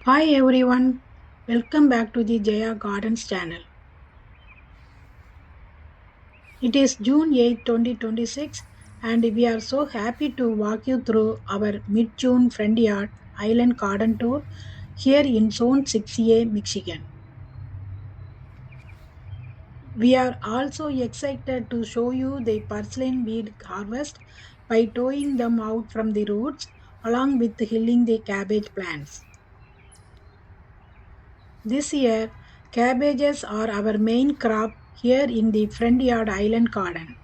Hi everyone, welcome back to the Jeya Gardens channel. It is June 8th, 2026, and we are so happy to walk you through our mid June Frontyard Island Garden Tour here in Zone 6A, Michigan. We are also excited to show you the Purslane weed harvest by towing them out from the roots along with hilling the cabbage plants. This year, cabbages are our main crop here in the Frontyard Island Garden.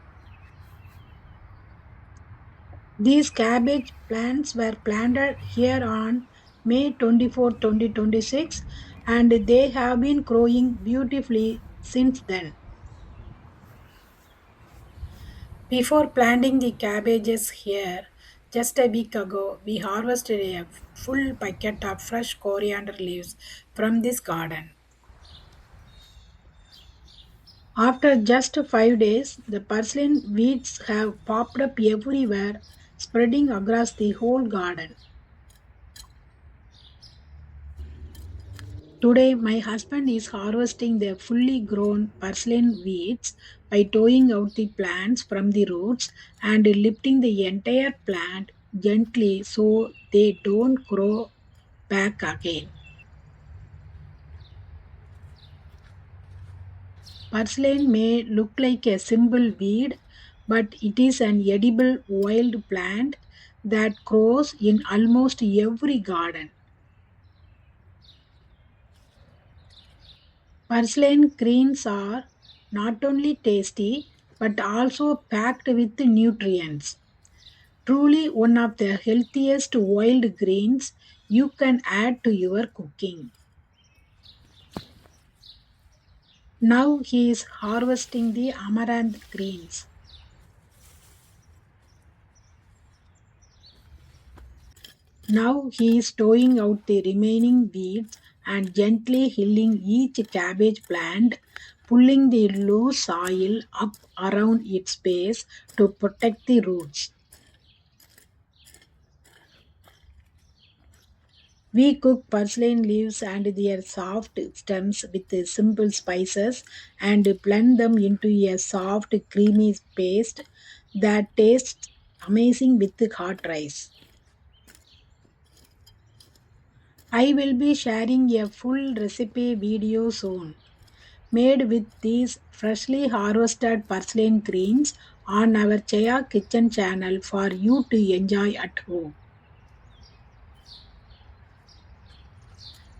These cabbage plants were planted here on May 24, 2026, and they have been growing beautifully since then. Before planting the cabbages here, just a week ago, we harvested a full bucket of fresh coriander leaves from this garden. After just 5 days, the purslane weeds have popped up everywhere, spreading across the whole garden. Today, my husband is harvesting the fully grown purslane weeds by towing out the plants from the roots and lifting the entire plant gently so they don't grow back again. Purslane may look like a simple weed, but it is an edible wild plant that grows in almost every garden. Purslane greens are not only tasty but also packed with nutrients. Truly one of the healthiest wild greens you can add to your cooking. Now he is harvesting the amaranth greens. Now he is towing out the remaining weeds and gently hilling each cabbage plant, pulling the loose soil up around its base to protect the roots. We cook purslane leaves and their soft stems with the simple spices and blend them into a soft, creamy paste that tastes amazing with hot rice. I will be sharing a full recipe video soon, made with these freshly harvested purslane greens on our Jeya kitchen channel for you to enjoy at home.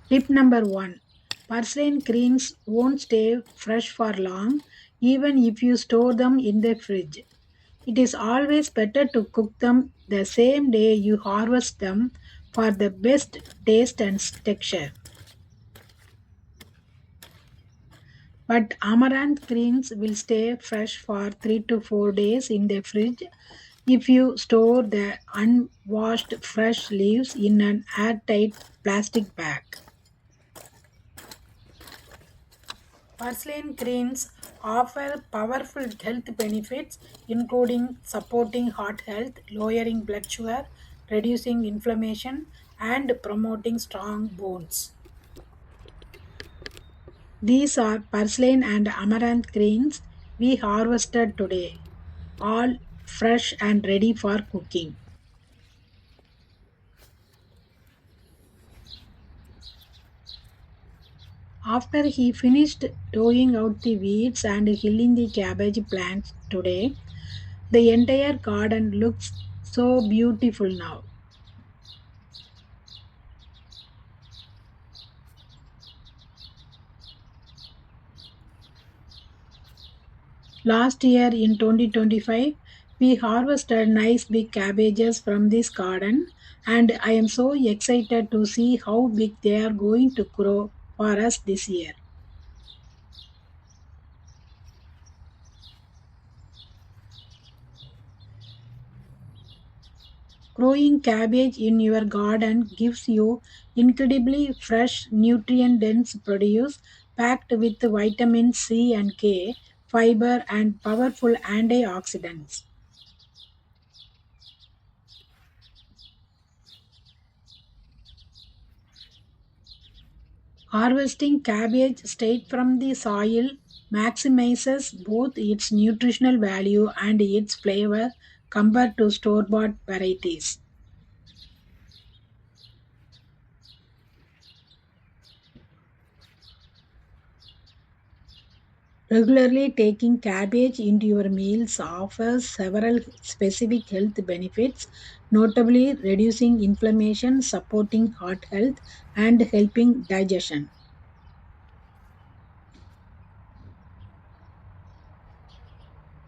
Tip number one: purslane greens won't stay fresh for long even if you store them in the fridge. It is always better to cook them the same day you harvest them for the best taste and texture. But amaranth greens will stay fresh for 3 to 4 days in the fridge if you store the unwashed fresh leaves in an airtight plastic bag. Purslane greens offer powerful health benefits including supporting heart health, lowering blood sugar, reducing inflammation, and promoting strong bones. These are purslane and amaranth greens we harvested today, all fresh and ready for cooking. After he finished towing out the weeds and hilling the cabbage plants today, the entire garden looks so beautiful now. Last year in 2025, we harvested nice big cabbages from this garden, and I am so excited to see how big they are going to grow for us this year. Growing cabbage in your garden gives you incredibly fresh, nutrient dense produce packed with vitamin C and K, fiber, and powerful antioxidants. Harvesting cabbage straight from the soil maximizes both its nutritional value and its flavor compared to store bought varieties. Regularly taking cabbage into your meals offers several specific health benefits, notably reducing inflammation, supporting heart health, and helping digestion.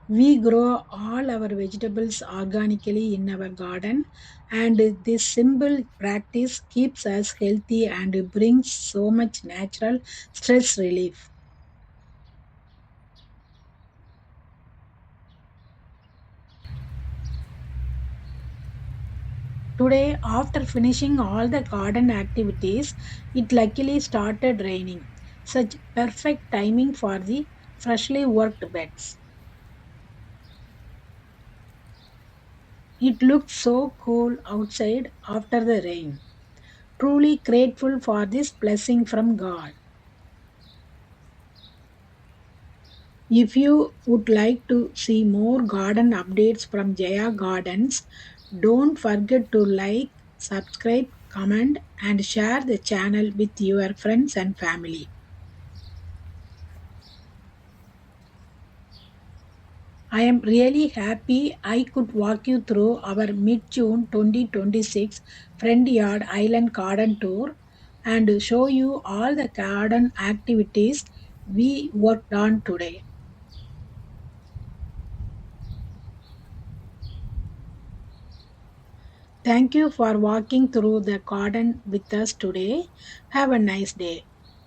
We grow all our vegetables organically in our garden, and this simple practice keeps us healthy and brings so much natural stress relief. Today, after finishing all the garden activities, it luckily started raining. Such perfect timing for the freshly worked beds. It looked so cool outside after the rain. Truly grateful for this blessing from God. If you would like to see more garden updates from Jeya Gardens, don't forget to like, subscribe, comment, and share the channel with your friends and family. I am really happy I could walk you through our mid June 2026 Frontyard Island Garden Tour and show you all the garden activities we worked on today. Thank you for walking through the garden with us today. Have a nice day.